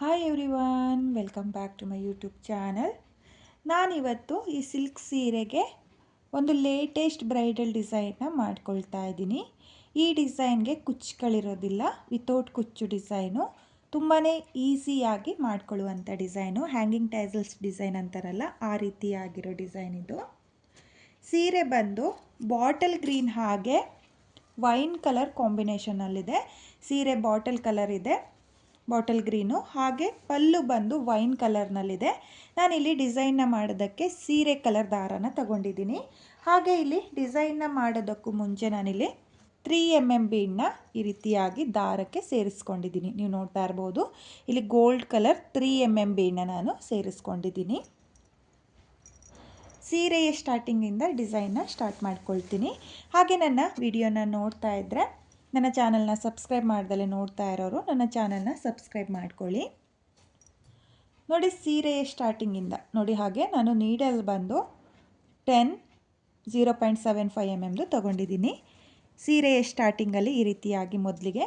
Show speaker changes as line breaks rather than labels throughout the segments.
Hi everyone, welcome back to my YouTube channel. ನಾನಿವತ್ತು ಈ silk ಸೀರೆಗೆ ಒಂದು ಲೇಟೆಸ್ಟ್ ಬ್ರೈಡಲ್ ಡಿಸೈನ್ನ ಮಾಡ್ಕೊಳ್ತಾ ಇದ್ದೀನಿ. ಈ ಡಿಸೈನ್ಗೆ ಕುಚ್ಚುಗಳಿರೋದಿಲ್ಲ, ವಿತೌಟ್ ಕುಚ್ಚು ಡಿಸೈನು. ತುಂಬಾ ಈಸಿಯಾಗಿ ಮಾಡ್ಕೊಳ್ಳುವಂಥ ಡಿಸೈನು. ಹ್ಯಾಂಗಿಂಗ್ ಟ್ಯಾಸಲ್ಸ್ ಡಿಸೈನ್ ಅಂತಾರಲ್ಲ, ಆ ರೀತಿಯಾಗಿರೋ ಡಿಸೈನ್ ಇದು. ಸೀರೆ ಬಂದು ಬಾಟಲ್ ಗ್ರೀನ್ ಹಾಗೆ ವೈನ್ ಕಲರ್ ಕಾಂಬಿನೇಷನಲ್ಲಿದೆ. ಸೀರೆ ಬಾಟಲ್ ಕಲರ್ ಇದೆ, ಬಾಟಲ್ ಗ್ರೀನು. ಹಾಗೆ ಪಲ್ಲು ಬಂದು ವೈನ್ ಕಲರ್ನಲ್ಲಿದೆ. ನಾನಿಲ್ಲಿ ಡಿಸೈನ್ನ ಮಾಡೋದಕ್ಕೆ ಸೀರೆ ಕಲರ್ ದಾರನ ತಗೊಂಡಿದ್ದೀನಿ. ಹಾಗೆ ಇಲ್ಲಿ ಡಿಸೈನ್ನ ಮಾಡೋದಕ್ಕೂ ಮುಂಚೆ ನಾನಿಲ್ಲಿ 3mm ಬೀಡನ್ನ ಈ ರೀತಿಯಾಗಿ ದಾರಕ್ಕೆ ಸೇರಿಸ್ಕೊಂಡಿದ್ದೀನಿ. ನೀವು ನೋಡ್ತಾ ಇರ್ಬೋದು, ಇಲ್ಲಿ ಗೋಲ್ಡ್ ಕಲರ್ 3mm ಬೀಡನ್ನ ನಾನು ಸೇರಿಸ್ಕೊಂಡಿದ್ದೀನಿ. ಸೀರೆಯ ಸ್ಟಾರ್ಟಿಂಗಿಂದ ಡಿಸೈನ್ನ ಸ್ಟಾರ್ಟ್ ಮಾಡ್ಕೊಳ್ತೀನಿ. ಹಾಗೆ ನನ್ನ ವಿಡಿಯೋನ ನೋಡ್ತಾ ಇದ್ದರೆ, ನನ್ನ ಚಾನಲ್ನ ಸಬ್ಸ್ಕ್ರೈಬ್ ಮಾಡ್ದಲೇ ನೋಡ್ತಾ ಇರೋರು ನನ್ನ ಚಾನಲ್ನ ಸಬ್ಸ್ಕ್ರೈಬ್ ಮಾಡ್ಕೊಳ್ಳಿ. ನೋಡಿ, ಸೀರೆಯ ಸ್ಟಾರ್ಟಿಂಗಿಂದ ನೋಡಿ, ಹಾಗೆ ನಾನು ನೀಡಲ್ ಬಂದು 0.75 mm ತಗೊಂಡಿದ್ದೀನಿ. ಸೀರೆಯ ಸ್ಟಾರ್ಟಿಂಗಲ್ಲಿ ಈ ರೀತಿಯಾಗಿ ಮೊದಲಿಗೆ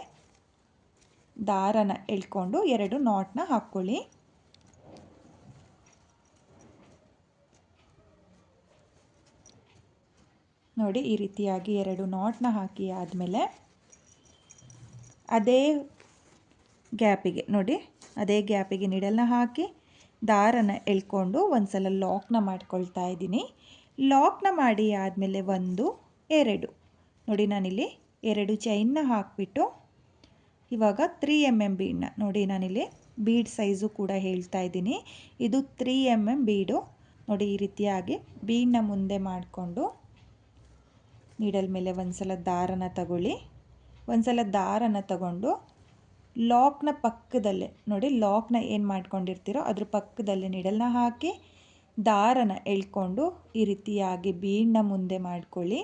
ದಾರನ ಎಳ್ಕೊಂಡು 2 ನಾಟ್ನ ಹಾಕ್ಕೊಳ್ಳಿ. ನೋಡಿ, ಈ ರೀತಿಯಾಗಿ 2 ನಾಟ್ನ ಹಾಕಿ ಆದಮೇಲೆ ಅದೇ ಗ್ಯಾಪಿಗೆ ನೀಡಲ್ನ ಹಾಕಿ ದಾರನ ಎಳ್ಕೊಂಡು ಒಂದು ಸಲ ಲಾಕ್ನ ಮಾಡ್ಕೊಳ್ತಾ ಇದ್ದೀನಿ. ಲಾಕ್ನ ಮಾಡಿ ಆದಮೇಲೆ 1, 2 ನೋಡಿ, ನಾನಿಲ್ಲಿ 2 ಚೈನ್ನ ಹಾಕಿಬಿಟ್ಟು ಇವಾಗ 3mm ಬೀಡನ್ನ ನೋಡಿ, ನಾನಿಲ್ಲಿ ಬೀಡ್ ಸೈಜು ಕೂಡ ಹೇಳ್ತಾ ಇದ್ದೀನಿ. ಇದು 3mm ಬೀಡು. ನೋಡಿ, ಈ ರೀತಿಯಾಗಿ ಬೀಡನ್ನ ಮುಂದೆ ಮಾಡಿಕೊಂಡು ನೀಡಲ್ ಮೇಲೆ ಒಂದು ಸಲ ದಾರನ ತಗೊಳ್ಳಿ. ಒಂದು ಸಲ ದಾರನ ತಗೊಂಡು ಲಾಕ್ನ ಪಕ್ಕದಲ್ಲೇ ನೋಡಿ, ಲಾಕ್ನ ಏನು ಮಾಡ್ಕೊಂಡಿರ್ತೀರೋ ಅದ್ರ ಪಕ್ಕದಲ್ಲೇ ನೀಡಲ್ನ ಹಾಕಿ ದಾರನ ಎಳ್ಕೊಂಡು ಈ ರೀತಿಯಾಗಿ ಬೀಡನ್ನ ಮುಂದೆ ಮಾಡ್ಕೊಳ್ಳಿ.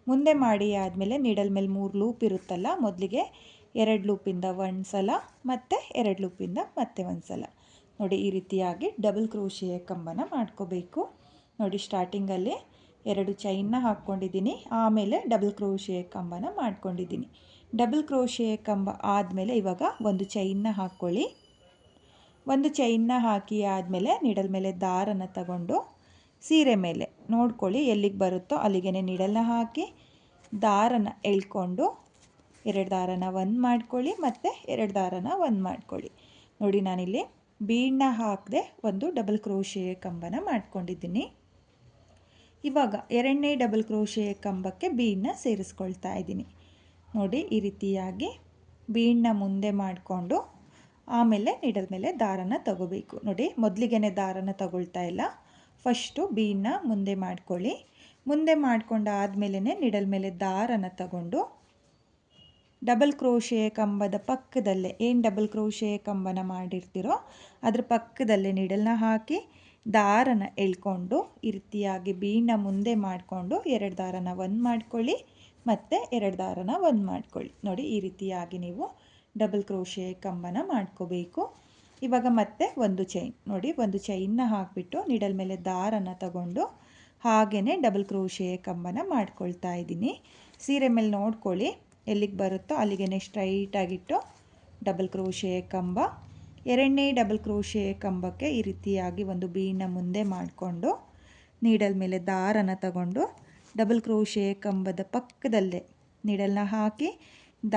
ಮುಂದೆ ಮಾಡಿ ಆದಮೇಲೆ ನೀಡಲ್ ಮೇಲೆ 3 ಲೂಪ್ ಇರುತ್ತಲ್ಲ, ಮೊದಲಿಗೆ 2 ಲೂಪಿಂದ ಒಂದು ಸಲ, ಮತ್ತು 2 ಲೂಪಿಂದ ಮತ್ತೆ ಒಂದು ಸಲ. ನೋಡಿ, ಈ ರೀತಿಯಾಗಿ ಡಬಲ್ ಕ್ರೋಶಿಯ ಕಂಬನ ಮಾಡ್ಕೋಬೇಕು. ನೋಡಿ, ಸ್ಟಾರ್ಟಿಂಗಲ್ಲಿ 2 ಚೈನ್ನ ಹಾಕ್ಕೊಂಡಿದ್ದೀನಿ, ಆಮೇಲೆ ಡಬಲ್ ಕ್ರೋಶಿಯ ಕಂಬನ ಮಾಡ್ಕೊಂಡಿದ್ದೀನಿ. ಡಬಲ್ ಕ್ರೋಶಿಯ ಕಂಬ ಆದಮೇಲೆ ಇವಾಗ 1 ಚೈನ್ನ ಹಾಕ್ಕೊಳ್ಳಿ. 1 ಚೈನ್ನ ಹಾಕಿ ಆದಮೇಲೆ ನೀಡಲ್ ಮೇಲೆ ದಾರನ ತಗೊಂಡು ಸೀರೆ ಮೇಲೆ ನೋಡ್ಕೊಳ್ಳಿ, ಎಲ್ಲಿಗೆ ಬರುತ್ತೋ ಅಲ್ಲಿಗೆ ನೀಡಲ್ನ ಹಾಕಿ ದಾರನ ಎಳ್ಕೊಂಡು 2 ದಾರನ 1 ಮಾಡ್ಕೊಳ್ಳಿ, ಮತ್ತು 2 ದಾರನ 1 ಮಾಡ್ಕೊಳ್ಳಿ. ನೋಡಿ, ನಾನಿಲ್ಲಿ ಬೀಡನ್ನ ಹಾಕದೆ ಒಂದು ಡಬಲ್ ಕ್ರೋಶಿಯ ಕಂಬನ ಮಾಡ್ಕೊಂಡಿದ್ದೀನಿ. ಇವಾಗ 2ನೇ ಡಬಲ್ ಕ್ರೋಶಿಯ ಕಂಬಕ್ಕೆ ಬೀಡನ್ನ ಸೇರಿಸ್ಕೊಳ್ತಾ ಇದ್ದೀನಿ. ನೋಡಿ, ಈ ರೀತಿಯಾಗಿ ಬೀಡನ್ನ ಮುಂದೆ ಮಾಡಿಕೊಂಡು ಆಮೇಲೆ ನೀಡಲ್ ಮೇಲೆ ದಾರನ ತಗೋಬೇಕು. ನೋಡಿ, ಮೊದಲಿಗೆ ದಾರನ ತಗೊಳ್ತಾ ಇಲ್ಲ, ಫಸ್ಟು ಬೀಡನ್ನ ಮುಂದೆ ಮಾಡ್ಕೊಳ್ಳಿ. ಮುಂದೆ ಮಾಡ್ಕೊಂಡು ಆದಮೇಲೆ ನೀಡಲ್ ಮೇಲೆ ದಾರನ ತಗೊಂಡು ಡಬಲ್ ಕ್ರೋಶಿಯ ಕಂಬದ ಪಕ್ಕದಲ್ಲೇ ಏನು ಡಬಲ್ ಕ್ರೋಶಿಯ ಕಂಬನ ಮಾಡಿರ್ತೀರೋ ಅದ್ರ ಪಕ್ಕದಲ್ಲೇ ನೀಡಲ್ನ ಹಾಕಿ ದಾರನ ಎಳ್ಕೊಂಡು ಈ ರೀತಿಯಾಗಿ ಬೀಡನ್ನ ಮುಂದೆ ಮಾಡಿಕೊಂಡು 2 ದಾರನ 1 ಮಾಡ್ಕೊಳ್ಳಿ, ಮತ್ತು 2 ದಾರನ 1 ಮಾಡ್ಕೊಳ್ಳಿ. ನೋಡಿ, ಈ ರೀತಿಯಾಗಿ ನೀವು ಡಬಲ್ ಕ್ರೋಶಿಯ ಕಂಬನ ಮಾಡ್ಕೋಬೇಕು. ಇವಾಗ ಮತ್ತೆ 1 ಚೈನ್ ನೋಡಿ, 1 ಚೈನ್ನ ಹಾಕಿಬಿಟ್ಟು ನೀಡಲ್ ಮೇಲೆ ದಾರನ ತಗೊಂಡು ಹಾಗೆಯೇ ಡಬಲ್ ಕ್ರೋಶಿಯ ಕಂಬನ ಮಾಡ್ಕೊಳ್ತಾ ಇದ್ದೀನಿ. ಸೀರೆ ಮೇಲೆ ನೋಡ್ಕೊಳ್ಳಿ, ಎಲ್ಲಿಗೆ ಬರುತ್ತೋ ಅಲ್ಲಿಗೆ ಸ್ಟ್ರೈಟಾಗಿಟ್ಟು ಡಬಲ್ ಕ್ರೋಶಿಯ ಕಂಬ. 2ನೇ ಡಬಲ್ ಕ್ರೋಶಿಯ ಕಂಬಕ್ಕೆ ಈ ರೀತಿಯಾಗಿ ಒಂದು ಬೀಡನ್ನ ಮುಂದೆ ಮಾಡಿಕೊಂಡು ನೀಡಲ್ ಮೇಲೆ ದಾರನ ತಗೊಂಡು ಡಬಲ್ ಕ್ರೋಶಿಯ ಕಂಬದ ಪಕ್ಕದಲ್ಲೇ ನೀಡಲ್ನ ಹಾಕಿ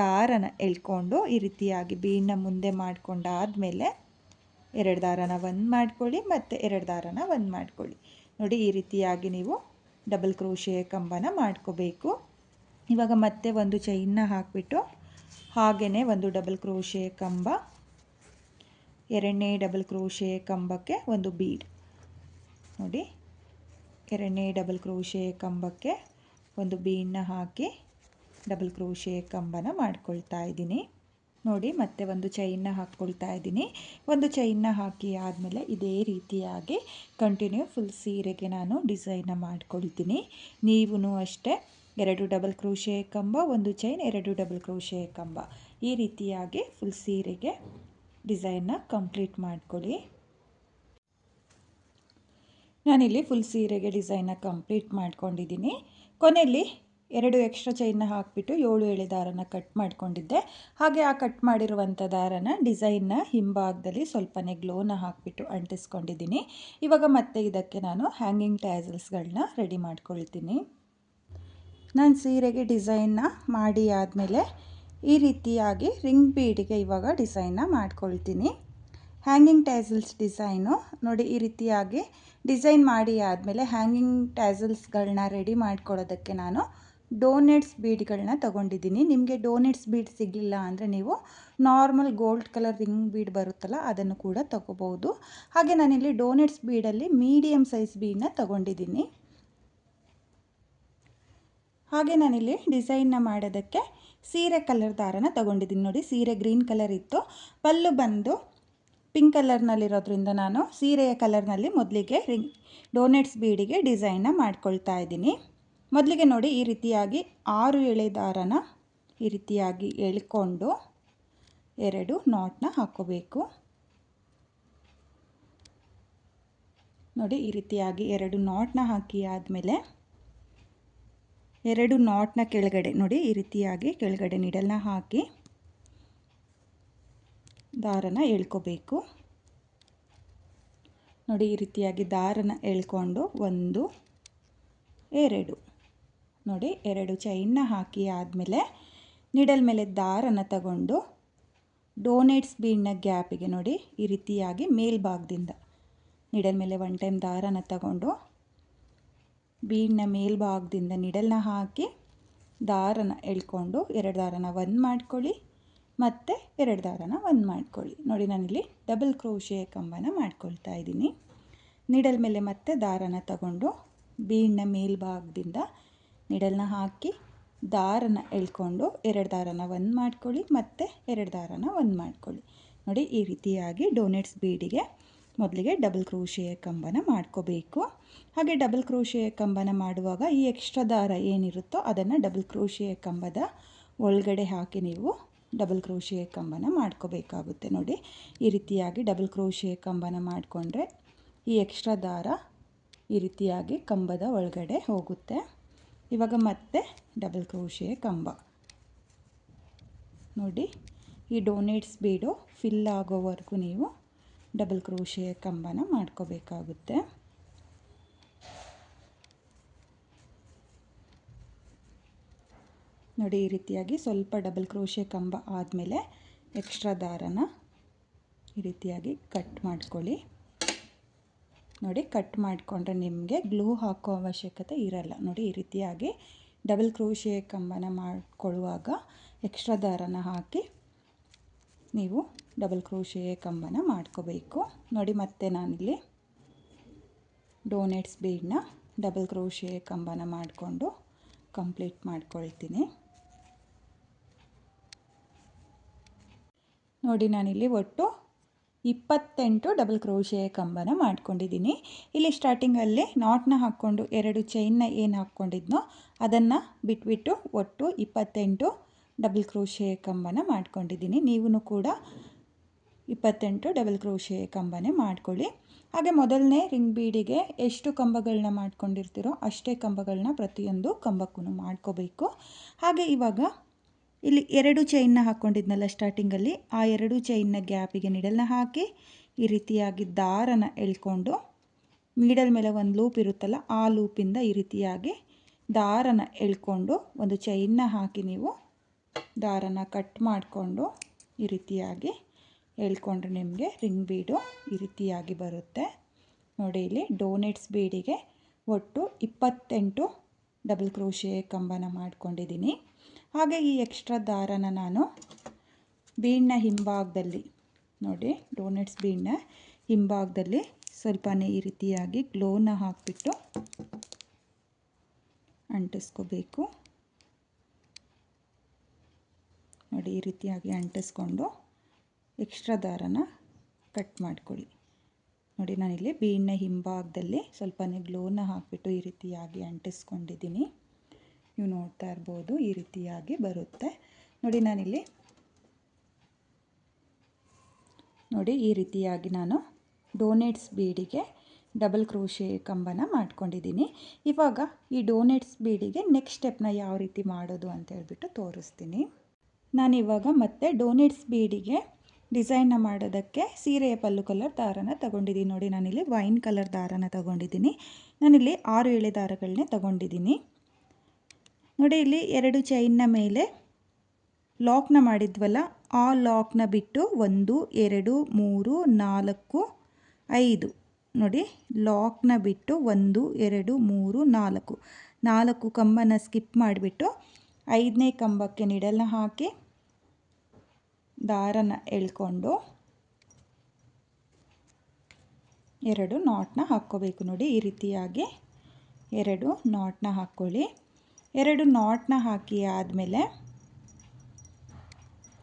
ದಾರನ ಎಳ್ಕೊಂಡು ಈ ರೀತಿಯಾಗಿ ಬೀಡನ್ನ ಮುಂದೆ ಮಾಡ್ಕೊಂಡಾದಮೇಲೆ 2 ದಾರನ 1 ಮಾಡ್ಕೊಳ್ಳಿ, ಮತ್ತು 2 ದಾರನ 1 ಮಾಡ್ಕೊಳ್ಳಿ. ನೋಡಿ, ಈ ರೀತಿಯಾಗಿ ನೀವು ಡಬಲ್ ಕ್ರೋಶಿಯ ಕಂಬನ ಮಾಡ್ಕೋಬೇಕು. ಇವಾಗ ಮತ್ತೆ 1 ಚೈನ್ನ ಹಾಕಿಬಿಟ್ಟು ಹಾಗೆಯೇ ಒಂದು ಡಬಲ್ ಕ್ರೋಶಿಯ ಕಂಬ, 2ನೇ ಡಬಲ್ ಕ್ರೋಶಿಯ ಕಂಬಕ್ಕೆ ಒಂದು ಬೀಡ್. ನೋಡಿ, 2ನೇ ಡಬಲ್ ಕ್ರೋಶಿಯ ಕಂಬಕ್ಕೆ ಒಂದು ಬೀಡನ್ನ ಹಾಕಿ ಡಬಲ್ ಕ್ರೋಶಿಯ ಕಂಬನ ಮಾಡ್ಕೊಳ್ತಾ ಇದ್ದೀನಿ. ನೋಡಿ, ಮತ್ತೆ 1 ಚೈನ್ನ ಹಾಕ್ಕೊಳ್ತಾ ಇದ್ದೀನಿ. 1 ಚೈನ್ನ ಹಾಕಿ ಆದಮೇಲೆ ಇದೇ ರೀತಿಯಾಗಿ ಕಂಟಿನ್ಯೂ ಫುಲ್ ಸೀರೆಗೆ ನಾನು ಡಿಸೈನ್ನ ಮಾಡ್ಕೊಳ್ತೀನಿ. ನೀವೂ ಅಷ್ಟೇ 2 ಡಬಲ್ ಕ್ರೋಶಿಯ ಕಂಬ, 1 ಚೈನ್, 2 ಡಬಲ್ ಕ್ರೋಶಿಯ ಕಂಬ, ಈ ರೀತಿಯಾಗಿ ಫುಲ್ ಸೀರೆಗೆ ಡಿಸೈನ್ನ ಕಂಪ್ಲೀಟ್ ಮಾಡ್ಕೊಳ್ಳಿ. ನಾನಿಲ್ಲಿ ಫುಲ್ ಸೀರೆಗೆ ಡಿಸೈನ್ನ ಕಂಪ್ಲೀಟ್ ಮಾಡ್ಕೊಂಡಿದ್ದೀನಿ. ಕೊನೆಯಲ್ಲಿ 2 ಎಕ್ಸ್ಟ್ರಾ ಚೈನ್ನ ಹಾಕಿಬಿಟ್ಟು 7 ಎಳೆ ದಾರನ ಕಟ್ ಮಾಡ್ಕೊಂಡಿದ್ದೆ. ಹಾಗೆ ಆ ಕಟ್ ಮಾಡಿರುವಂಥ ದಾರನ ಡಿಸೈನ್ನ ಹಿಂಭಾಗದಲ್ಲಿ ಸ್ವಲ್ಪನೇ ಗ್ಲೋನ ಹಾಕಿಬಿಟ್ಟು ಅಂಟಿಸ್ಕೊಂಡಿದ್ದೀನಿ. ಇವಾಗ ಮತ್ತೆ ಇದಕ್ಕೆ ನಾನು ಹ್ಯಾಂಗಿಂಗ್ ಟ್ಯಾಸಲ್ಸ್ಗಳನ್ನ ರೆಡಿ ಮಾಡ್ಕೊಳ್ತೀನಿ. ನಾನು ಸೀರೆಗೆ ಡಿಸೈನ್ನ ಮಾಡಿ ಆದಮೇಲೆ ಈ ರೀತಿಯಾಗಿ ರಿಂಗ್ ಬೀಡಿಗೆ ಇವಾಗ ಡಿಸೈನ್ನ ಮಾಡ್ಕೊಳ್ತೀನಿ. ಹ್ಯಾಂಗಿಂಗ್ ಟ್ಯಾಸಲ್ಸ್ ಡಿಸೈನು ನೋಡಿ, ಈ ರೀತಿಯಾಗಿ ಡಿಸೈನ್ ಮಾಡಿ ಆದಮೇಲೆ ಹ್ಯಾಂಗಿಂಗ್ ಟ್ಯಾಸಲ್ಸ್ಗಳನ್ನ ರೆಡಿ ಮಾಡ್ಕೊಳ್ಳೋದಕ್ಕೆ ನಾನು ಡೋನೆಟ್ಸ್ ಬೀಡ್ಗಳನ್ನ ತೊಗೊಂಡಿದ್ದೀನಿ. ನಿಮಗೆ ಡೋನೆಟ್ಸ್ ಬೀಡ್ ಸಿಗಲಿಲ್ಲ ಅಂದರೆ ನೀವು normal gold colour ring bead ಬರುತ್ತಲ್ಲ ಅದನ್ನು ಕೂಡ ತೊಗೋಬೋದು. ಹಾಗೆ ನಾನಿಲ್ಲಿ ಡೋನೆಟ್ಸ್ ಬೀಡಲ್ಲಿ ಮೀಡಿಯಮ್ ಸೈಜ್ ಬೀಡನ್ನ ತೊಗೊಂಡಿದ್ದೀನಿ. ಹಾಗೆ ನಾನಿಲ್ಲಿ ಡಿಸೈನ್ನ ಮಾಡೋದಕ್ಕೆ ಸೀರೆ ಕಲರ್ ದಾರನ ತೊಗೊಂಡಿದ್ದೀನಿ. ನೋಡಿ, ಸೀರೆ ಗ್ರೀನ್ ಕಲರ್ ಇತ್ತು, ಪಲ್ಲು ಬಂದು ಪಿಂಕ್ ಕಲರ್ನಲ್ಲಿರೋದ್ರಿಂದ ನಾನು ಸೀರೆಯ ಕಲರ್ನಲ್ಲಿ ಮೊದಲಿಗೆ ಡೋನೆಟ್ಸ್ ಬೀಡಿಗೆ ಡಿಸೈನ್ನ ಮಾಡ್ಕೊಳ್ತಾ ಇದ್ದೀನಿ. ಮೊದಲಿಗೆ ನೋಡಿ, ಈ ರೀತಿಯಾಗಿ 6 ಎಳೆ ದಾರನ ಈ ರೀತಿಯಾಗಿ ಎಳ್ಕೊಂಡು 2 ನಾಟ್ನ ಹಾಕ್ಕೋಬೇಕು. ನೋಡಿ, ಈ ರೀತಿಯಾಗಿ 2 ನಾಟ್ನ ಹಾಕಿ ಆದಮೇಲೆ 2 ನಾಟ್ನ ಕೆಳಗಡೆ ನೋಡಿ, ಈ ರೀತಿಯಾಗಿ ಕೆಳಗಡೆ ನೀಡಲ್ನ ಹಾಕಿ ದಾರನ ಎಳ್ಕೋಬೇಕು. ನೋಡಿ, ಈ ರೀತಿಯಾಗಿ ದಾರನ ಎಳ್ಕೊಂಡು 1 2 ನೋಡಿ 2 ಚೈನ್ನ ಹಾಕಿ ಆದಮೇಲೆ ನಿಡಲ್ ಮೇಲೆ ದಾರನ ತಗೊಂಡು ಡೋನೆಟ್ಸ್ ಬೀಡ್ನ ಗ್ಯಾಪಿಗೆ ನೋಡಿ ಈ ರೀತಿಯಾಗಿ ಮೇಲ್ಭಾಗದಿಂದ ನಿಡಲ್ ಮೇಲೆ 1 ಟೈಮ್ ದಾರನ ತಗೊಂಡು ಬೀಡ್ನ ಮೇಲ್ಭಾಗದಿಂದ ನಿಡಲ್ನ ಹಾಕಿ ದಾರನ ಎಳ್ಕೊಂಡು 2 ದಾರನ 1 ಮಾಡ್ಕೊಳ್ಳಿ, ಮತ್ತು 2 ದಾರನ 1 ಮಾಡ್ಕೊಳ್ಳಿ. ನೋಡಿ, ನಾನಿಲ್ಲಿ ಡಬಲ್ ಕ್ರೋಶೆ ಕಂಬನ ಮಾಡ್ಕೊಳ್ತಾ ಇದ್ದೀನಿ. ನಿಡಲ್ ಮೇಲೆ ಮತ್ತೆ ದಾರನ ತಗೊಂಡು ಬೀಡ್ನ ಮೇಲ್ಭಾಗದಿಂದ ನಿಡಲ್ನ ಹಾಕಿ ದಾರನ ಎಳ್ಕೊಂಡು 2 ದಾರನ 1 ಮಾಡ್ಕೊಳ್ಳಿ, ಮತ್ತು 2 ದಾರನ 1 ಮಾಡ್ಕೊಳ್ಳಿ. ನೋಡಿ, ಈ ರೀತಿಯಾಗಿ ಡೋನೆಟ್ಸ್ ಬೀಡಿಗೆ ಮೊದಲಿಗೆ ಡಬಲ್ ಕ್ರೋಶೆಯ ಕಂಬನ ಮಾಡ್ಕೋಬೇಕು. ಹಾಗೆ ಡಬಲ್ ಕ್ರೋಶೆಯ ಕಂಬನ ಮಾಡುವಾಗ ಈ ಎಕ್ಸ್ಟ್ರಾ ದಾರ ಏನಿರುತ್ತೋ ಅದನ್ನು ಡಬಲ್ ಕ್ರೋಶೆಯ ಕಂಬದ ಒಳಗಡೆ ಹಾಕಿ ನೀವು ಡಬಲ್ ಕ್ರೋಶೆಯ ಕಂಬನ ಮಾಡ್ಕೋಬೇಕಾಗುತ್ತೆ. ನೋಡಿ, ಈ ರೀತಿಯಾಗಿ ಡಬಲ್ ಕ್ರೋಶೆಯ ಕಂಬನ ಮಾಡಿಕೊಂಡ್ರೆ ಈ ಎಕ್ಸ್ಟ್ರಾ ದಾರ ಈ ರೀತಿಯಾಗಿ ಕಂಬದ ಒಳಗಡೆ ಹೋಗುತ್ತೆ. ಇವಾಗ ಮತ್ತೆ ಡಬಲ್ ಕ್ರೋಶೆಯ ಕಂಬ ನೋಡಿ, ಈ ಡೋನೆಟ್ಸ್ ಬೀಡು ಫಿಲ್ ಆಗೋವರೆಗೂ ನೀವು ಡಬಲ್ ಕ್ರೋಶೆಯ ಕಂಬನ ಮಾಡ್ಕೋಬೇಕಾಗುತ್ತೆ. ನೋಡಿ, ಈ ರೀತಿಯಾಗಿ ಸ್ವಲ್ಪ ಡಬಲ್ ಕ್ರೋಶೆ ಕಂಬ ಆದಮೇಲೆ ಎಕ್ಸ್ಟ್ರಾ ದಾರನ ಈ ರೀತಿಯಾಗಿ ಕಟ್ ಮಾಡ್ಕೊಳ್ಳಿ. ನೋಡಿ, ಕಟ್ ಮಾಡಿಕೊಂಡ್ರೆ ನಿಮಗೆ ಗ್ಲೂ ಹಾಕೋ ಅವಶ್ಯಕತೆ ಇರಲ್ಲ. ನೋಡಿ, ಈ ರೀತಿಯಾಗಿ ಡಬಲ್ ಕ್ರೋಶೆ ಕಂಬನ ಮಾಡ್ಕೊಳ್ಳುವಾಗ ಎಕ್ಸ್ಟ್ರಾ ದಾರನ ಹಾಕಿ ನೀವು ಡಬಲ್ ಕ್ರೋಶೆಯ ಕಂಬನ ಮಾಡ್ಕೋಬೇಕು. ನೋಡಿ, ಮತ್ತೆ ನಾನಿಲ್ಲಿ ಡೋನೆಟ್ಸ್ ಬೀಡ್ನ ಡಬಲ್ ಕ್ರೋಶೆಯ ಕಂಬನ ಮಾಡಿಕೊಂಡು ಕಂಪ್ಲೀಟ್ ಮಾಡ್ಕೊಳ್ತೀನಿ. ನೋಡಿ, ನಾನಿಲ್ಲಿ ಒಟ್ಟು 28 ಡಬಲ್ ಕ್ರೋಶೆಯ ಕಂಬನ ಮಾಡ್ಕೊಂಡಿದ್ದೀನಿ. ಇಲ್ಲಿ ಸ್ಟಾರ್ಟಿಂಗಲ್ಲಿ ನಾಟ್ನ ಹಾಕ್ಕೊಂಡು 2 ಚೈನ್ನ ಏನು ಹಾಕ್ಕೊಂಡಿದ್ನೋ ಅದನ್ನು ಬಿಟ್ಬಿಟ್ಟು ಒಟ್ಟು 28 ಡಬಲ್ ಕ್ರೋಶೆಯ ಕಂಬನ ಮಾಡ್ಕೊಂಡಿದ್ದೀನಿ. ನೀವು ಕೂಡ 28 ಡಬಲ್ ಕ್ರೋಶೆಯ ಕಂಬನೇ ಮಾಡ್ಕೊಳ್ಳಿ. ಹಾಗೆ ಮೊದಲನೇ ರಿಂಗ್ ಬೀಡಿಗೆ ಎಷ್ಟು ಕಂಬಗಳನ್ನ ಮಾಡ್ಕೊಂಡಿರ್ತೀರೋ ಅಷ್ಟೇ ಕಂಬಗಳನ್ನ ಪ್ರತಿಯೊಂದು ಕಂಬಕ್ಕೂ ಮಾಡ್ಕೋಬೇಕು. ಹಾಗೆ ಇವಾಗ ಇಲ್ಲಿ 2 ಚೈನ್ನ ಹಾಕ್ಕೊಂಡಿದ್ನಲ್ಲ ಸ್ಟಾರ್ಟಿಂಗಲ್ಲಿ, ಆ 2 ಚೈನ್ನ ಗ್ಯಾಪಿಗೆ ನಿಡಲ್ನ ಹಾಕಿ ಈ ರೀತಿಯಾಗಿ ದಾರನ ಎಳ್ಕೊಂಡು ನೀಡಲ್ ಮೇಲೆ ಒಂದು ಲೂಪ್ ಇರುತ್ತಲ್ಲ ಆ ಲೂಪಿಂದ ಈ ರೀತಿಯಾಗಿ ದಾರನ ಎಳ್ಕೊಂಡು ಒಂದು ಚೈನ್ನ ಹಾಕಿ ನೀವು ದಾರನ ಕಟ್ ಮಾಡಿಕೊಂಡು ಈ ರೀತಿಯಾಗಿ ಎಳ್ಕೊಂಡ್ರೆ ನಿಮಗೆ ರಿಂಗ್ ಬೀಡು ಈ ರೀತಿಯಾಗಿ ಬರುತ್ತೆ. ನೋಡಿ, ಇಲ್ಲಿ ಡೋನೆಟ್ಸ್ ಬೀಡಿಗೆ ಒಟ್ಟು 28 ಡಬಲ್ ಕ್ರೋಶೆಯ ಕಂಬನ ಮಾಡ್ಕೊಂಡಿದ್ದೀನಿ. ಹಾಗೆ ಈ ಎಕ್ಸ್ಟ್ರಾ ದಾರನ ನಾನು ಬೀಡ್ನ ಹಿಂಭಾಗದಲ್ಲಿ ನೋಡಿ, ಡೋನೆಟ್ಸ್ ಬೀಡ್ನ ಹಿಂಭಾಗದಲ್ಲಿ ಸ್ವಲ್ಪನೇ ಈ ರೀತಿಯಾಗಿ ಗ್ಲೋನ ಹಾಕಿಬಿಟ್ಟು ಅಂಟಿಸ್ಕೋಬೇಕು. ನೋಡಿ, ಈ ರೀತಿಯಾಗಿ ಅಂಟಿಸ್ಕೊಂಡು ಎಕ್ಸ್ಟ್ರಾ ದಾರನ ಕಟ್ ಮಾಡ್ಕೊಳ್ಳಿ. ನೋಡಿ, ನಾನಿಲ್ಲಿ ಬೀಡ್ನ ಹಿಂಭಾಗದಲ್ಲಿ ಸ್ವಲ್ಪನೇ ಗ್ಲೋನ ಹಾಕಿಬಿಟ್ಟು ಈ ರೀತಿಯಾಗಿ ಅಂಟಿಸ್ಕೊಂಡಿದ್ದೀನಿ. ನೀವು ನೋಡ್ತಾ ಇರ್ಬೋದು, ಈ ರೀತಿಯಾಗಿ ಬರುತ್ತೆ. ನೋಡಿ, ನಾನಿಲ್ಲಿ ನೋಡಿ ಈ ರೀತಿಯಾಗಿ ನಾನು ಡೋನೆಟ್ಸ್ ಬೀಡಿಗೆ ಡಬಲ್ ಕ್ರೋಶೆ ಕಂಬನ ಮಾಡ್ಕೊಂಡಿದ್ದೀನಿ. ಇವಾಗ ಈ ಡೋನೆಟ್ಸ್ ಬೀಡಿಗೆ ನೆಕ್ಸ್ಟ್ ಸ್ಟೆಪ್ನ ಯಾವ ರೀತಿ ಮಾಡೋದು ಅಂತ ಹೇಳ್ಬಿಟ್ಟು ತೋರಿಸ್ತೀನಿ. ನಾನಿವಾಗ ಮತ್ತೆ ಡೋನೆಟ್ಸ್ ಬೀಡಿಗೆ ಡಿಸೈನ್ನ ಮಾಡೋದಕ್ಕೆ ಸೀರೆಯ ಪಲ್ಲು ಕಲರ್ ದಾರನ ತಗೊಂಡಿದ್ದೀನಿ. ನೋಡಿ ನಾನಿಲ್ಲಿ ವೈನ್ ಕಲರ್ ದಾರನ ತಗೊಂಡಿದ್ದೀನಿ. ನಾನಿಲ್ಲಿ 6 ಎಳೆ ದಾರಗಳನ್ನೇ ತಗೊಂಡಿದ್ದೀನಿ. ನೋಡಿ ಇಲ್ಲಿ 2 ಚೈನ್ನ ಮೇಲೆ ಲಾಕ್ನ ಮಾಡಿದ್ವಲ್ಲ, ಆ ಲಾಕ್ನ ಬಿಟ್ಟು 1 2 3 4 5 ನೋಡಿ ಲಾಕ್ನ ಬಿಟ್ಟು 1 2 3 4 4 ಕಂಬನ ಸ್ಕಿಪ್ ಮಾಡಿಬಿಟ್ಟು 5ನೇ ಕಂಬಕ್ಕೆ ನೀಡಲ್ನ ಹಾಕಿ ದಾರನ ಎಳ್ಕೊಂಡು 2 ನಾಟ್ನ ಹಾಕ್ಕೋಬೇಕು. ನೋಡಿ ಈ ರೀತಿಯಾಗಿ 2 ನಾಟ್ನ ಹಾಕ್ಕೊಳ್ಳಿ. 2 ನಾಟ್ನ ಹಾಕಿ ಆದಮೇಲೆ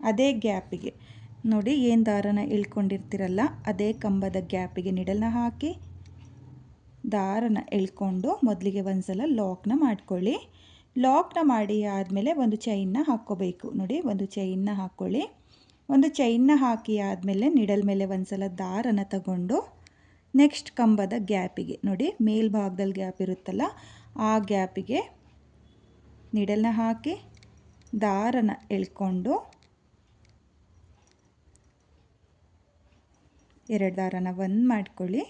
ಅದೇ ಗ್ಯಾಪಿಗೆ ನೋಡಿ ಏನು ದಾರನ ಎಳ್ಕೊಂಡಿರ್ತೀರಲ್ಲ ಅದೇ ಕಂಬದ ಗ್ಯಾಪಿಗೆ ನೀಡಲ್ನ ಹಾಕಿ ದಾರನ ಎಳ್ಕೊಂಡು ಮೊದಲಿಗೆ ಒಂದು ಸಲ ಲಾಕ್ನ ಮಾಡ್ಕೊಳ್ಳಿ. ಲಾಕ್ನ ಮಾಡಿ ಆದಮೇಲೆ ಒಂದು ಚೈನ್ನ ಹಾಕ್ಕೋಬೇಕು. ನೋಡಿ ಒಂದು ಚೈನ್ನ ಹಾಕ್ಕೊಳ್ಳಿ. ಒಂದು ಚೈನ್ನ ಹಾಕಿ ಆದಮೇಲೆ ನಿಡಲ್ ಮೇಲೆ ಒಂದು ಸಲ ದಾರನ ತಗೊಂಡು ನೆಕ್ಸ್ಟ್ ಕಂಬದ ಗ್ಯಾಪಿಗೆ ನೋಡಿ ಮೇಲ್ಭಾಗದಲ್ಲಿ ಗ್ಯಾಪ್ ಇರುತ್ತಲ್ಲ ಆ ಗ್ಯಾಪಿಗೆ ನಿಡಲ್ನ ಹಾಕಿ ದಾರನ ಎಳ್ಕೊಂಡು 2 ದಾರನ ಒಂದು ಮಾಡ್ಕೊಳ್ಳಿ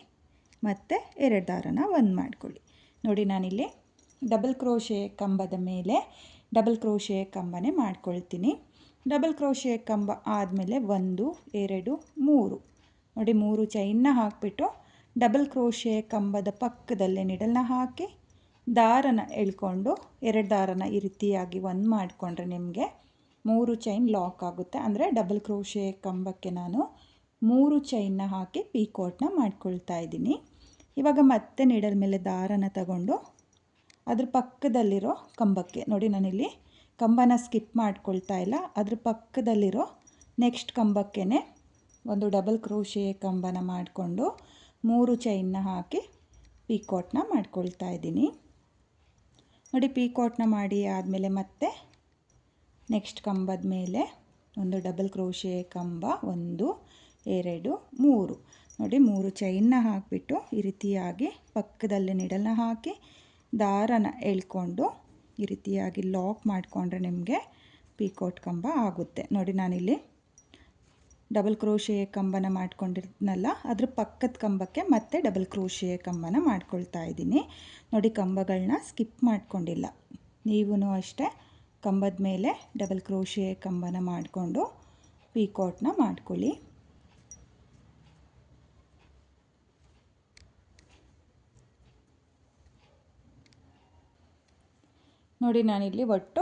ಮತ್ತು 2 ದಾರನ ಒಂದು ಮಾಡ್ಕೊಳ್ಳಿ. ನೋಡಿ ನಾನಿಲ್ಲಿ ಡಬಲ್ ಕ್ರೋಶೆ ಕಂಬದ ಮೇಲೆ ಡಬಲ್ ಕ್ರೋಶೆ ಕಂಬನೇ ಮಾಡ್ಕೊಳ್ತೀನಿ. ಡಬಲ್ ಕ್ರೋಶೆ ಕಂಬ ಆದಮೇಲೆ 1 2 3 ನೋಡಿ 3 ಚೈನ್ನ ಹಾಕಿಬಿಟ್ಟು ಡಬಲ್ ಕ್ರೋಶೆ ಕಂಬದ ಪಕ್ಕದಲ್ಲೇ ನಿಡಲ್ನ ಹಾಕಿ ದಾರನ ಎಳ್ಕೊಂಡು 2 ದಾರನ ಈ ರೀತಿಯಾಗಿ ಒಂದು ಮಾಡಿಕೊಂಡ್ರೆ ನಿಮಗೆ 3 ಚೈನ್ ಲಾಕ್ ಆಗುತ್ತೆ. ಅಂದರೆ ಡಬಲ್ ಕ್ರೋಶೆ ಕಂಬಕ್ಕೆ ನಾನು 3 ಚೈನ್ನ ಹಾಕಿ ಪೀಕೋಟ್ನ ಮಾಡ್ಕೊಳ್ತಾ ಇದ್ದೀನಿ. ಇವಾಗ ಮತ್ತೆ ನೀಡಲ್ ಮೇಲೆ ದಾರನ ತಗೊಂಡು ಅದ್ರ ಪಕ್ಕದಲ್ಲಿರೋ ಕಂಬಕ್ಕೆ ನೋಡಿ ನಾನಿಲ್ಲಿ ಕಂಬನ ಸ್ಕಿಪ್ ಮಾಡ್ಕೊಳ್ತಾ ಇಲ್ಲ, ಅದ್ರ ಪಕ್ಕದಲ್ಲಿರೋ ನೆಕ್ಸ್ಟ್ ಕಂಬಕ್ಕೆ ಒಂದು ಡಬಲ್ ಕ್ರೋಶೆ ಕಂಬನ ಮಾಡಿಕೊಂಡು 3 ಚೈನ್ನ ಹಾಕಿ ಪೀಕೋಟ್ನ ಮಾಡ್ಕೊಳ್ತಾ ಇದ್ದೀನಿ. ನೋಡಿ ಪೀಕೋಟ್ನ ಮಾಡಿ ಆದಮೇಲೆ ಮತ್ತೆ ನೆಕ್ಸ್ಟ್ ಕಂಬದ ಮೇಲೆ ಒಂದು ಡಬಲ್ ಕ್ರೋಶೆ ಕಂಬ 1 2 3 ನೋಡಿ 3 ಚೈನ್ನ ಹಾಕಿಬಿಟ್ಟು ಈ ರೀತಿಯಾಗಿ ಪಕ್ಕದಲ್ಲಿ ನಿಡಲ್ನ ಹಾಕಿ ದಾರನ ಎಳ್ಕೊಂಡು ಈ ರೀತಿಯಾಗಿ ಲಾಕ್ ಮಾಡಿಕೊಂಡ್ರೆ ನಿಮಗೆ ಪೀಕೋಟ್ ಕಂಬ ಆಗುತ್ತೆ. ನೋಡಿ ನಾನಿಲ್ಲಿ ಡಬಲ್ ಕ್ರೋಶೆ ಕಂಬನ ಮಾಡ್ಕೊಂಡಿದ್ನಲ್ಲ ಅದ್ರ ಪಕ್ಕದ ಕಂಬಕ್ಕೆ ಮತ್ತೆ ಡಬಲ್ ಕ್ರೋಶೆ ಕಂಬನ ಮಾಡ್ಕೊಳ್ತಾ ಇದ್ದೀನಿ. ನೋಡಿ ಕಂಬಗಳನ್ನ ಸ್ಕಿಪ್ ಮಾಡ್ಕೊಂಡಿಲ್ಲ. ನೀವೂ ಅಷ್ಟೇ ಕಂಬದ ಮೇಲೆ ಡಬಲ್ ಕ್ರೋಶೆ ಕಂಬನ ಮಾಡಿಕೊಂಡು ಪೀಕೋಟ್ನ ಮಾಡ್ಕೊಳ್ಳಿ. ನೋಡಿ ನಾನಿಲ್ಲಿ ಒಟ್ಟು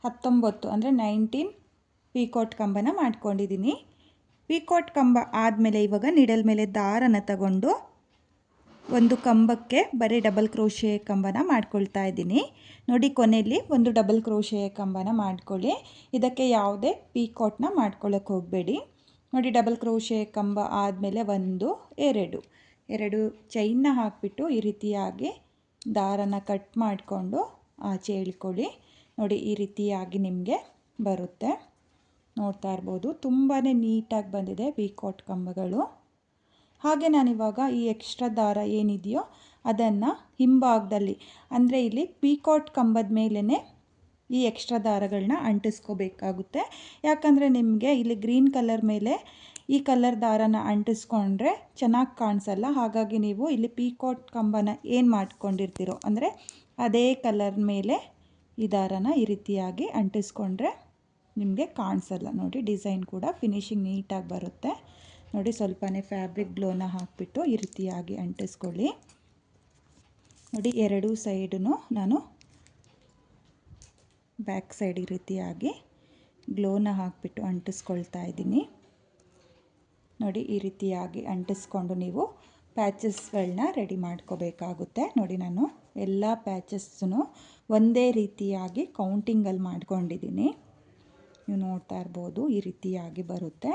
19 ಅಂದರೆ 19 ಪೀಕೋಟ್ ಕಂಬನ ಮಾಡ್ಕೊಂಡಿದ್ದೀನಿ. ಪೀಕೋಟ್ ಕಂಬ ಆದಮೇಲೆ ಇವಾಗ ನಿಡಲ್ ಮೇಲೆ ದಾರನ ತಗೊಂಡು ಒಂದು ಕಂಬಕ್ಕೆ ಬರೀ ಡಬಲ್ ಕ್ರೋಶೆ ಕಂಬನ ಮಾಡ್ಕೊಳ್ತಾ ಇದ್ದೀನಿ. ನೋಡಿ ಕೊನೆಯಲ್ಲಿ ಒಂದು ಡಬಲ್ ಕ್ರೋಶೆ ಕಂಬನ ಮಾಡ್ಕೊಳ್ಳಿ. ಇದಕ್ಕೆ ಯಾವುದೇ ಪೀಕೋಟ್ನ ಮಾಡ್ಕೊಳ್ಳೋಕೆ ಹೋಗಬೇಡಿ. ನೋಡಿ ಡಬಲ್ ಕ್ರೋಶೆ ಕಂಬ ಆದಮೇಲೆ 1 2 ಚೈನ್ನ ಹಾಕಿಬಿಟ್ಟು ಈ ರೀತಿಯಾಗಿ ದಾರನ ಕಟ್ ಮಾಡಿಕೊಂಡು ಆಚೆ ಎಳ್ಕೊಳ್ಳಿ. ನೋಡಿ ಈ ರೀತಿಯಾಗಿ ನಿಮಗೆ ಬರುತ್ತೆ, ನೋಡ್ತಾ ಇರ್ಬೋದು. ತುಂಬಾ ನೀಟಾಗಿ ಬಂದಿದೆ ಪೀಕೋಟ್ ಕಂಬಗಳು. ಹಾಗೆ ನಾನಿವಾಗ ಈ ಎಕ್ಸ್ಟ್ರಾ ದಾರ ಏನಿದೆಯೋ ಅದನ್ನು ಹಿಂಭಾಗದಲ್ಲಿ ಅಂದರೆ ಇಲ್ಲಿ ಪೀಕೋಟ್ ಕಂಬದ ಮೇಲೇ ಈ ಎಕ್ಸ್ಟ್ರಾ ದಾರಗಳನ್ನ ಅಂಟಿಸ್ಕೋಬೇಕಾಗುತ್ತೆ. ಯಾಕಂದರೆ ನಿಮಗೆ ಇಲ್ಲಿ ಗ್ರೀನ್ ಕಲರ್ ಮೇಲೆ ಈ ಕಲರ್ ದಾರನ ಅಂಟಿಸ್ಕೊಂಡ್ರೆ ಚೆನ್ನಾಗಿ ಕಾಣಿಸಲ್ಲ. ಹಾಗಾಗಿ ನೀವು ಇಲ್ಲಿ ಪೀಕೋಟ್ ಕಂಬನ ಏನು ಮಾಡ್ಕೊಂಡಿರ್ತೀರೋ ಅಂದರೆ ಅದೇ ಕಲರ್ ಮೇಲೆ ಈ ದಾರನ ಈ ರೀತಿಯಾಗಿ ಅಂಟಿಸ್ಕೊಂಡ್ರೆ ನಿಮಗೆ ಕಾಣಿಸಲ್ಲ. ನೋಡಿ ಡಿಸೈನ್ ಕೂಡ ಫಿನಿಶಿಂಗ್ ನೀಟಾಗಿ ಬರುತ್ತೆ. ನೋಡಿ ಸ್ವಲ್ಪನೇ ಫ್ಯಾಬ್ರಿಕ್ ಗ್ಲೋನ ಹಾಕಿಬಿಟ್ಟು ಈ ರೀತಿಯಾಗಿ ಅಂಟಿಸ್ಕೊಳ್ಳಿ. ನೋಡಿ 2 ಸೈಡೂ ನಾನು ಬ್ಯಾಕ್ ಸೈಡ್ ಈ ರೀತಿಯಾಗಿ ಗ್ಲೋನ ಹಾಕಿಬಿಟ್ಟು ಅಂಟಿಸ್ಕೊಳ್ತಾ ಇದ್ದೀನಿ. ನೋಡಿ ಈ ರೀತಿಯಾಗಿ ಅಂಟಿಸ್ಕೊಂಡು ನೀವು ಪ್ಯಾಚಸ್ಗಳನ್ನ ರೆಡಿ ಮಾಡ್ಕೋಬೇಕಾಗುತ್ತೆ. ನೋಡಿ ನಾನು ಎಲ್ಲ ಪ್ಯಾಚಸ್ಸನ್ನು ಒಂದೇ ರೀತಿಯಾಗಿ ಕೌಂಟಿಂಗಲ್ಲಿ ಮಾಡ್ಕೊಂಡಿದ್ದೀನಿ. ನೀವು ನೋಡ್ತಾ ಇರ್ಬೋದು ಈ ರೀತಿಯಾಗಿ ಬರುತ್ತೆ.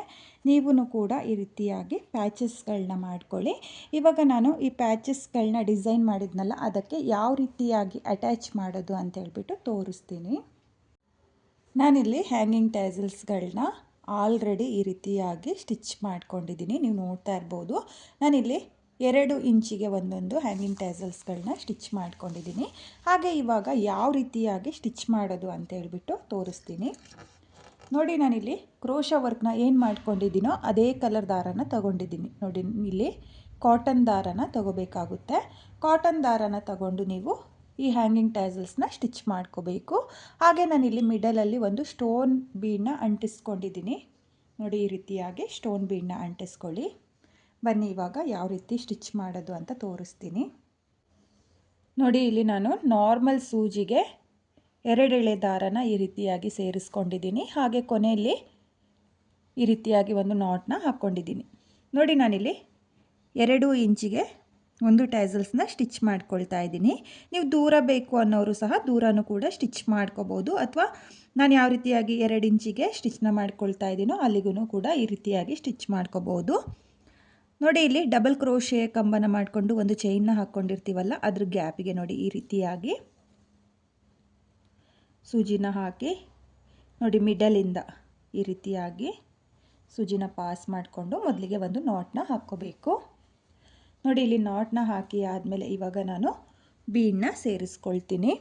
ನೀವೂ ಕೂಡ ಈ ರೀತಿಯಾಗಿ ಪ್ಯಾಚಸ್ಗಳನ್ನ ಮಾಡ್ಕೊಳ್ಳಿ. ಇವಾಗ ನಾನು ಈ ಪ್ಯಾಚಸ್ಗಳನ್ನ ಡಿಸೈನ್ ಮಾಡಿದ್ನಲ್ಲ ಅದಕ್ಕೆ ಯಾವ ರೀತಿಯಾಗಿ ಅಟ್ಯಾಚ್ ಮಾಡೋದು ಅಂತ ಹೇಳ್ಬಿಟ್ಟು ತೋರಿಸ್ತೀನಿ. ನಾನಿಲ್ಲಿ ಹ್ಯಾಂಗಿಂಗ್ ಟ್ಯಾಸಲ್ಸ್ಗಳನ್ನ ಆಲ್ರೆಡಿ ಈ ರೀತಿಯಾಗಿ ಸ್ಟಿಚ್ ಮಾಡ್ಕೊಂಡಿದ್ದೀನಿ. ನೀವು ನೋಡ್ತಾ ಇರ್ಬೋದು ನಾನಿಲ್ಲಿ 2 ಇಂಚಿಗೆ ಒಂದೊಂದು ಹ್ಯಾಂಗಿಂಗ್ ಟ್ಯಾಸಲ್ಸ್ಗಳನ್ನ ಸ್ಟಿಚ್ ಮಾಡ್ಕೊಂಡಿದ್ದೀನಿ. ಹಾಗೆ ಇವಾಗ ಯಾವ ರೀತಿಯಾಗಿ ಸ್ಟಿಚ್ ಮಾಡೋದು ಅಂತ ಹೇಳ್ಬಿಟ್ಟು ತೋರಿಸ್ತೀನಿ. ನೋಡಿ, ನಾನಿಲ್ಲಿ ಕ್ರೋಶಾ ವರ್ಕ್ನ ಏನು ಮಾಡ್ಕೊಂಡಿದ್ದೀನೋ ಅದೇ ಕಲರ್ ದಾರನ ತಗೊಂಡಿದ್ದೀನಿ. ನೋಡಿ, ಇಲ್ಲಿ ಕಾಟನ್ ದಾರನ ತಗೋಬೇಕಾಗುತ್ತೆ. ಕಾಟನ್ ದಾರನ ತಗೊಂಡು ನೀವು ಈ ಹ್ಯಾಂಗಿಂಗ್ ಟ್ಯಾಸಲ್ಸ್ನ ಸ್ಟಿಚ್ ಮಾಡ್ಕೋಬೇಕು. ಹಾಗೆ ನಾನಿಲ್ಲಿ ಮಿಡಲಲ್ಲಿ ಒಂದು ಸ್ಟೋನ್ ಬೀಡನ್ನ ಅಂಟಿಸ್ಕೊಂಡಿದ್ದೀನಿ. ನೋಡಿ, ಈ ರೀತಿಯಾಗಿ ಸ್ಟೋನ್ ಬೀಡನ್ನ ಅಂಟಿಸ್ಕೊಳ್ಳಿ. ಬನ್ನಿ ಇವಾಗ ಯಾವ ರೀತಿ ಸ್ಟಿಚ್ ಮಾಡೋದು ಅಂತ ತೋರಿಸ್ತೀನಿ. ನೋಡಿ, ಇಲ್ಲಿ ನಾನು ನಾರ್ಮಲ್ ಸೂಜಿಗೆ 2 ಎಳೆ ದಾರನ ಈ ರೀತಿಯಾಗಿ ಸೇರಿಸ್ಕೊಂಡಿದ್ದೀನಿ. ಹಾಗೆ ಕೊನೆಯಲ್ಲಿ ಈ ರೀತಿಯಾಗಿ ಒಂದು ನಾಟ್ನ ಹಾಕ್ಕೊಂಡಿದ್ದೀನಿ. ನೋಡಿ, ನಾನಿಲ್ಲಿ 2 ಇಂಚಿಗೆ ಒಂದು ಟ್ಯಾಸಲ್ಸ್ನ ಸ್ಟಿಚ್ ಮಾಡ್ಕೊಳ್ತಾ ಇದ್ದೀನಿ. ನೀವು ದೂರ ಬೇಕು ಅನ್ನೋರು ಸಹ ದೂರನೂ ಕೂಡ ಸ್ಟಿಚ್ ಮಾಡ್ಕೋಬೋದು, ಅಥವಾ ನಾನು ಯಾವ ರೀತಿಯಾಗಿ 2 ಇಂಚಿಗೆ ಸ್ಟಿಚ್ನ ಮಾಡ್ಕೊಳ್ತಾ ಇದ್ದೀನೋ ಅಲ್ಲಿಗೂ ಕೂಡ ಈ ರೀತಿಯಾಗಿ ಸ್ಟಿಚ್ ಮಾಡ್ಕೋಬೋದು. ನೋಡಿ, ಇಲ್ಲಿ ಡಬಲ್ ಕ್ರೋಶೆ ಕಂಬನ ಮಾಡಿಕೊಂಡು ಒಂದು ಚೈನ್ನ ಹಾಕ್ಕೊಂಡಿರ್ತೀವಲ್ಲ, ಅದ್ರ ಗ್ಯಾಪಿಗೆ ನೋಡಿ ಈ ರೀತಿಯಾಗಿ ಸೂಜಿನ ಹಾಕಿ, ನೋಡಿ ಮಿಡಲಿಂದ ಈ ರೀತಿಯಾಗಿ ಸೂಜಿನ ಪಾಸ್ ಮಾಡಿಕೊಂಡು ಮೊದಲಿಗೆ ಒಂದು ನಾಟ್ನ ಹಾಕ್ಕೋಬೇಕು. ನೋಡಿ, ಇಲ್ಲಿ ನಾಟ್ನ ಹಾಕಿ ಆದಮೇಲೆ ಇವಾಗ ನಾನು ಬೀಡನ್ನ ಸೇರಿಸ್ಕೊಳ್ತೀನಿ.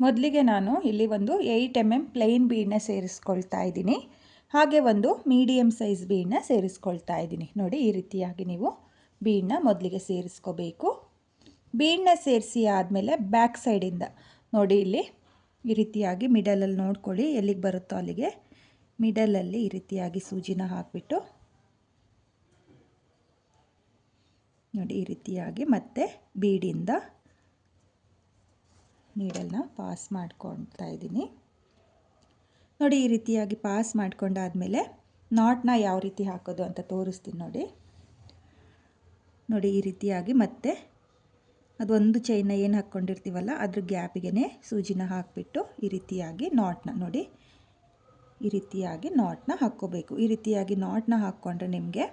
ಮೊದಲಿಗೆ ನಾನು ಇಲ್ಲಿ ಒಂದು 8 mm ಪ್ಲೈನ್ ಬೀಡನ್ನ ಸೇರಿಸ್ಕೊಳ್ತಾ ಇದ್ದೀನಿ. ಹಾಗೆ ಒಂದು ಮೀಡಿಯಮ್ ಸೈಜ್ ಬೀಡನ್ನ ಸೇರಿಸ್ಕೊಳ್ತಾ ಇದ್ದೀನಿ. ನೋಡಿ, ಈ ರೀತಿಯಾಗಿ ನೀವು ಬೀಡನ್ನ ಮೊದಲಿಗೆ ಸೇರಿಸ್ಕೋಬೇಕು. ಬೀಡನ್ನ ಸೇರಿಸಿ ಆದಮೇಲೆ ಬ್ಯಾಕ್ ಸೈಡಿಂದ ನೋಡಿ ಇಲ್ಲಿ ಈ ರೀತಿಯಾಗಿ ಮಿಡಲಲ್ಲಿ ನೋಡ್ಕೊಳ್ಳಿ, ಎಲ್ಲಿಗೆ ಬರುತ್ತೋ ಅಲ್ಲಿಗೆ ಮಿಡಲಲ್ಲಿ ಈ ರೀತಿಯಾಗಿ ಸೂಜಿನ ಹಾಕಿಬಿಟ್ಟು ನೋಡಿ ಈ ರೀತಿಯಾಗಿ ಮತ್ತೆ ಬೀಡಿಂದ ನೀಡಲ್ನ ಪಾಸ್ ಮಾಡ್ಕೊಳ್ತಾ ಇದ್ದೀನಿ. ನೋಡಿ, ಈ ರೀತಿಯಾಗಿ ಪಾಸ್ ಮಾಡ್ಕೊಂಡಾದಮೇಲೆ ನಾಟ್ನ ಯಾವ ರೀತಿ ಹಾಕೋದು ಅಂತ ತೋರಿಸ್ತೀನಿ. ನೋಡಿ ಈ ರೀತಿಯಾಗಿ ಮತ್ತೆ ಅದೊಂದು ಚೈನ್ನ ಏನು ಹಾಕ್ಕೊಂಡಿರ್ತೀವಲ್ಲ ಅದ್ರ ಗ್ಯಾಪಿಗೆ ಸೂಜಿನ ಹಾಕಿಬಿಟ್ಟು ಈ ರೀತಿಯಾಗಿ ನಾಟ್ನ ನೋಡಿ ಈ ರೀತಿಯಾಗಿ ನಾಟ್ನ ಹಾಕ್ಕೋಬೇಕು. ಈ ರೀತಿಯಾಗಿ ನಾಟ್ನ ಹಾಕ್ಕೊಂಡ್ರೆ ನಿಮಗೆ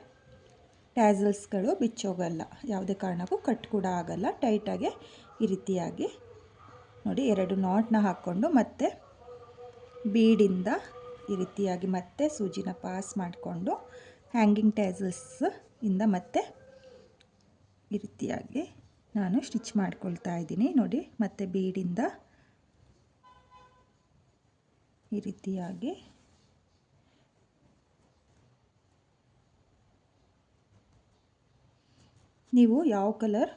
ಟ್ಯಾಸಲ್ಸ್ಗಳು ಬಿಚ್ಚೋಗಲ್ಲ, ಯಾವುದೇ ಕಾರಣಕ್ಕೂ ಕಟ್ ಕೂಡ ಆಗಲ್ಲ. ಟೈಟಾಗಿ ಈ ರೀತಿಯಾಗಿ ನೋಡಿ 2 ನಾಟ್ನ ಹಾಕ್ಕೊಂಡು ಮತ್ತೆ ಬೀಡಿಂದ ಈ ರೀತಿಯಾಗಿ ಮತ್ತೆ ಸೂಜಿನ ಪಾಸ್ ಮಾಡಿಕೊಂಡು ಹ್ಯಾಂಗಿಂಗ್ ಟ್ಯಾಸಲ್ಸ್ ಇಂದ ಮತ್ತೆ ಈ ರೀತಿಯಾಗಿ ನಾನು ಸ್ಟಿಚ್ ಮಾಡ್ಕೊಳ್ತಾ ಇದ್ದೀನಿ. ನೋಡಿ, ಮತ್ತೆ ಬೀಡಿಂದ ಈ ರೀತಿಯಾಗಿ ನೀವು ಯಾವ ಕಲರ್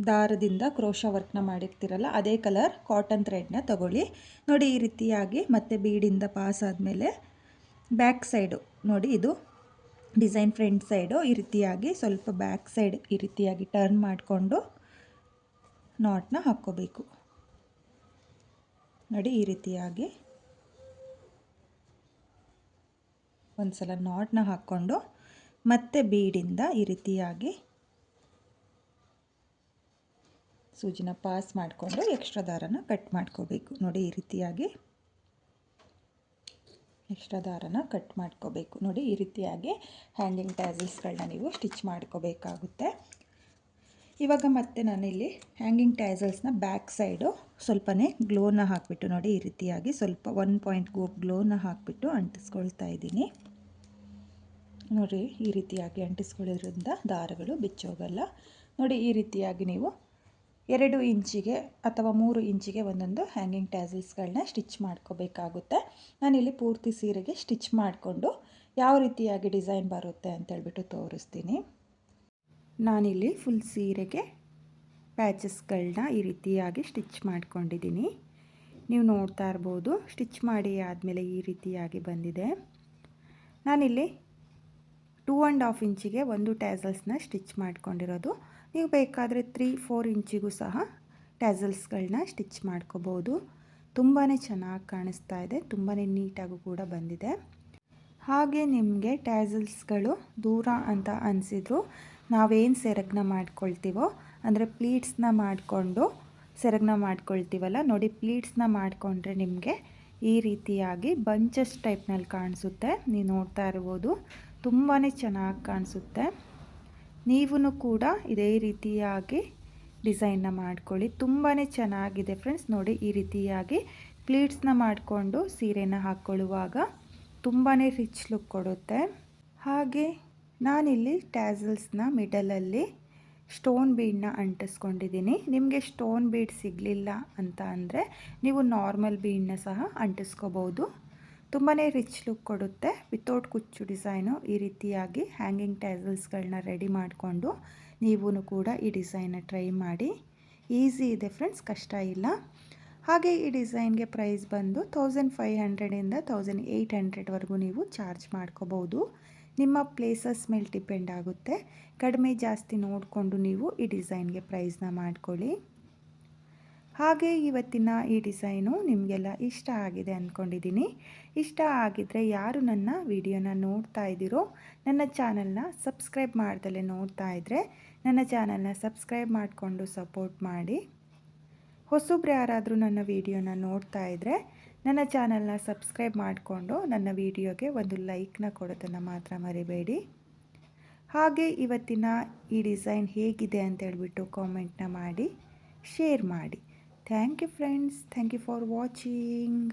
ದಾರದಿಂದ ಕ್ರೋಶಾ ವರ್ಕ್ನ ಮಾಡಿರ್ತೀರಲ್ಲ ಅದೇ ಕಲರ್ ಕಾಟನ್ ಥ್ರೆಡ್ನ ತಗೊಳ್ಳಿ. ನೋಡಿ, ಈ ರೀತಿಯಾಗಿ ಮತ್ತೆ ಬೀಡಿಂದ ಪಾಸ್ ಆದಮೇಲೆ ಬ್ಯಾಕ್ ಸೈಡು ನೋಡಿ, ಇದು ಡಿಸೈನ್ ಫ್ರಂಟ್ ಸೈಡು ಈ ರೀತಿಯಾಗಿ ಸ್ವಲ್ಪ ಬ್ಯಾಕ್ ಸೈಡ್ ಈ ರೀತಿಯಾಗಿ ಟರ್ನ್ ಮಾಡಿಕೊಂಡು ನಾಟ್ನ ಹಾಕ್ಕೋಬೇಕು. ನೋಡಿ, ಈ ರೀತಿಯಾಗಿ ಒಂದು ಸಲ ನಾಟ್ನ ಹಾಕ್ಕೊಂಡು ಮತ್ತೆ ಬೀಡಿಂದ ಈ ರೀತಿಯಾಗಿ ಸೂಜಿನ ಪಾಸ್ ಮಾಡಿಕೊಂಡು ಎಕ್ಸ್ಟ್ರಾ ದಾರನ ಕಟ್ ಮಾಡ್ಕೋಬೇಕು. ನೋಡಿ, ಈ ರೀತಿಯಾಗಿ ಎಕ್ಸ್ಟ್ರಾ ದಾರನ ಕಟ್ ಮಾಡ್ಕೋಬೇಕು. ನೋಡಿ, ಈ ರೀತಿಯಾಗಿ ಹ್ಯಾಂಗಿಂಗ್ ಟ್ಯಾಸಲ್ಸ್ಗಳನ್ನ ನೀವು ಸ್ಟಿಚ್ ಮಾಡ್ಕೋಬೇಕಾಗುತ್ತೆ. ಇವಾಗ ಮತ್ತೆ ನಾನಿಲ್ಲಿ ಹ್ಯಾಂಗಿಂಗ್ ಟ್ಯಾಸಲ್ಸ್ನ ಬ್ಯಾಕ್ ಸೈಡು ಸ್ವಲ್ಪನೇ ಗ್ಲೋನ ಹಾಕಿಬಿಟ್ಟು ನೋಡಿ ಈ ರೀತಿಯಾಗಿ ಸ್ವಲ್ಪ 1 ಪಾಯಿಂಟ್ ಗ್ಲೋನ ಹಾಕಿಬಿಟ್ಟು ಅಂಟಿಸ್ಕೊಳ್ತಾ ಇದ್ದೀನಿ. ನೋಡಿ, ಈ ರೀತಿಯಾಗಿ ಅಂಟಿಸ್ಕೊಳ್ಳೋದ್ರಿಂದ ದಾರಗಳು ಬಿಚ್ಚೋಗಲ್ಲ. ನೋಡಿ, ಈ ರೀತಿಯಾಗಿ ನೀವು 2 ಇಂಚಿಗೆ ಅಥವಾ 3 ಇಂಚಿಗೆ ಒಂದೊಂದು ಹ್ಯಾಂಗಿಂಗ್ ಟ್ಯಾಸಲ್ಸ್ಗಳನ್ನ ಸ್ಟಿಚ್ ಮಾಡ್ಕೋಬೇಕಾಗುತ್ತೆ. ನಾನಿಲ್ಲಿ ಪೂರ್ತಿ ಸೀರೆಗೆ ಸ್ಟಿಚ್ ಮಾಡಿಕೊಂಡು ಯಾವ ರೀತಿಯಾಗಿ ಡಿಸೈನ್ ಬರುತ್ತೆ ಅಂತೇಳ್ಬಿಟ್ಟು ತೋರಿಸ್ತೀನಿ. ನಾನಿಲ್ಲಿ ಫುಲ್ ಸೀರೆಗೆ ಪ್ಯಾಚಸ್ಗಳನ್ನ ಈ ರೀತಿಯಾಗಿ ಸ್ಟಿಚ್ ಮಾಡ್ಕೊಂಡಿದ್ದೀನಿ. ನೀವು ನೋಡ್ತಾ ಇರ್ಬೋದು, ಸ್ಟಿಚ್ ಮಾಡಿ ಆದಮೇಲೆ ಈ ರೀತಿಯಾಗಿ ಬಂದಿದೆ. ನಾನಿಲ್ಲಿ 2.5 ಇಂಚಿಗೆ ಒಂದು ಟ್ಯಾಸಲ್ಸ್ನ ಸ್ಟಿಚ್ ಮಾಡ್ಕೊಂಡಿರೋದು. ನೀವು ಬೇಕಾದರೆ 3-4 ಇಂಚಿಗೂ ಸಹ ಟ್ಯಾಸಲ್ಸ್ಗಳನ್ನ ಸ್ಟಿಚ್ ಮಾಡ್ಕೋಬೋದು. ತುಂಬಾ ಚೆನ್ನಾಗಿ ಕಾಣಿಸ್ತಾ ಇದೆ, ತುಂಬಾ ನೀಟಾಗೂ ಕೂಡ ಬಂದಿದೆ. ಹಾಗೆ ನಿಮಗೆ ಟ್ಯಾಸಲ್ಸ್ಗಳು ದೂರ ಅಂತ ಅನಿಸಿದ್ರು ನಾವೇನು ಸೆರಗನ್ನ ಮಾಡ್ಕೊಳ್ತೀವೋ ಅಂದರೆ ಪ್ಲೀಟ್ಸ್ನ ಮಾಡಿಕೊಂಡು ಸೆರಗನ್ನ ಮಾಡ್ಕೊಳ್ತೀವಲ್ಲ, ನೋಡಿ ಪ್ಲೀಟ್ಸ್ನ ಮಾಡಿಕೊಂಡ್ರೆ ನಿಮಗೆ ಈ ರೀತಿಯಾಗಿ ಬಂಚಸ್ ಟೈಪ್ನಲ್ಲಿ ಕಾಣಿಸುತ್ತೆ. ನೀವು ನೋಡ್ತಾ ಇರ್ಬೋದು, ತುಂಬಾ ಚೆನ್ನಾಗಿ ಕಾಣಿಸುತ್ತೆ. ನೀವು ಕೂಡ ಇದೇ ರೀತಿಯಾಗಿ ಡಿಸೈನ್ನ ಮಾಡ್ಕೊಳ್ಳಿ, ತುಂಬಾ ಚೆನ್ನಾಗಿದೆ ಫ್ರೆಂಡ್ಸ್. ನೋಡಿ, ಈ ರೀತಿಯಾಗಿ ಪ್ಲೀಟ್ಸ್ನ ಮಾಡಿಕೊಂಡು ಸೀರೆನ ಹಾಕ್ಕೊಳ್ಳುವಾಗ ತುಂಬಾ ರಿಚ್ ಲುಕ್ ಕೊಡುತ್ತೆ. ಹಾಗೆ ನಾನಿಲ್ಲಿ ಟ್ಯಾಸಲ್ಸ್ನ ಮಿಡಲಲ್ಲಿ ಸ್ಟೋನ್ ಬೀಡನ್ನ ಅಂಟಿಸ್ಕೊಂಡಿದ್ದೀನಿ. ನಿಮಗೆ ಸ್ಟೋನ್ ಬೀಡ್ ಸಿಗಲಿಲ್ಲ ಅಂತ ಅಂದರೆ ನೀವು ನಾರ್ಮಲ್ ಬೀಡನ್ನ ಸಹ ಅಂಟಿಸ್ಕೋಬೋದು. ತುಂಬಾ ರಿಚ್ ಲುಕ್ ಕೊಡುತ್ತೆ. ವಿತೌಟ್ ಕುಚ್ಚು ಡಿಸೈನು ಈ ರೀತಿಯಾಗಿ ಹ್ಯಾಂಗಿಂಗ್ ಟ್ಯಾಸಲ್ಸ್ಗಳನ್ನ ರೆಡಿ ಮಾಡಿಕೊಂಡು ನೀವೂ ಕೂಡ ಈ ಡಿಸೈನ್ನ ಟ್ರೈ ಮಾಡಿ. ಈಸಿ ಇದೆ ಫ್ರೆಂಡ್ಸ್, ಕಷ್ಟ ಇಲ್ಲ. ಹಾಗೆ ಈ ಡಿಸೈನ್ಗೆ ಪ್ರೈಸ್ ಬಂದು 1500ಇಂದ 1800ವರೆಗೂ ನೀವು ಚಾರ್ಜ್ ಮಾಡ್ಕೋಬೋದು. ನಿಮ್ಮ ಪ್ಲೇಸಸ್ ಮೇಲೆ ಡಿಪೆಂಡ್ ಆಗುತ್ತೆ. ಕಡಿಮೆ ಜಾಸ್ತಿ ನೋಡಿಕೊಂಡು ನೀವು ಈ ಡಿಸೈನ್ಗೆ ಪ್ರೈಸ್ನ ಮಾಡ್ಕೊಳ್ಳಿ. ಹಾಗೆ ಇವತ್ತಿನ ಈ ಡಿಸೈನು ನಿಮಗೆಲ್ಲ ಇಷ್ಟ ಆಗಿದೆ ಅಂದ್ಕೊಂಡಿದ್ದೀನಿ. ಇಷ್ಟ ಆಗಿದ್ದರೆ ಯಾರು ನನ್ನ ವಿಡಿಯೋನ ನೋಡ್ತಾ ಇದ್ದೀರೋ, ನನ್ನ ಚಾನಲ್ನ ಸಬ್ಸ್ಕ್ರೈಬ್ ಮಾಡ್ದಲೇ ನೋಡ್ತಾ ಇದ್ದರೆ ನನ್ನ ಚಾನಲ್ನ ಸಬ್ಸ್ಕ್ರೈಬ್ ಮಾಡಿಕೊಂಡು ಸಪೋರ್ಟ್ ಮಾಡಿ. ಹೊಸಬ್ರು ಯಾರಾದರೂ ನನ್ನ ವಿಡಿಯೋನ ನೋಡ್ತಾ ಇದ್ದರೆ ನನ್ನ ಚಾನಲ್ನ ಸಬ್ಸ್ಕ್ರೈಬ್ ಮಾಡಿಕೊಂಡು ನನ್ನ ವಿಡಿಯೋಗೆ ಒಂದು ಲೈಕ್ನ ಕೊಡೋದನ್ನು ಮಾತ್ರ ಮರಿಬೇಡಿ. ಹಾಗೆ ಇವತ್ತಿನ ಈ ಡಿಸೈನ್ ಹೇಗಿದೆ ಅಂತ ಹೇಳ್ಬಿಟ್ಟು ಕಾಮೆಂಟ್ನ ಮಾಡಿ ಶೇರ್ ಮಾಡಿ. Thank you friends. Thank you for watching.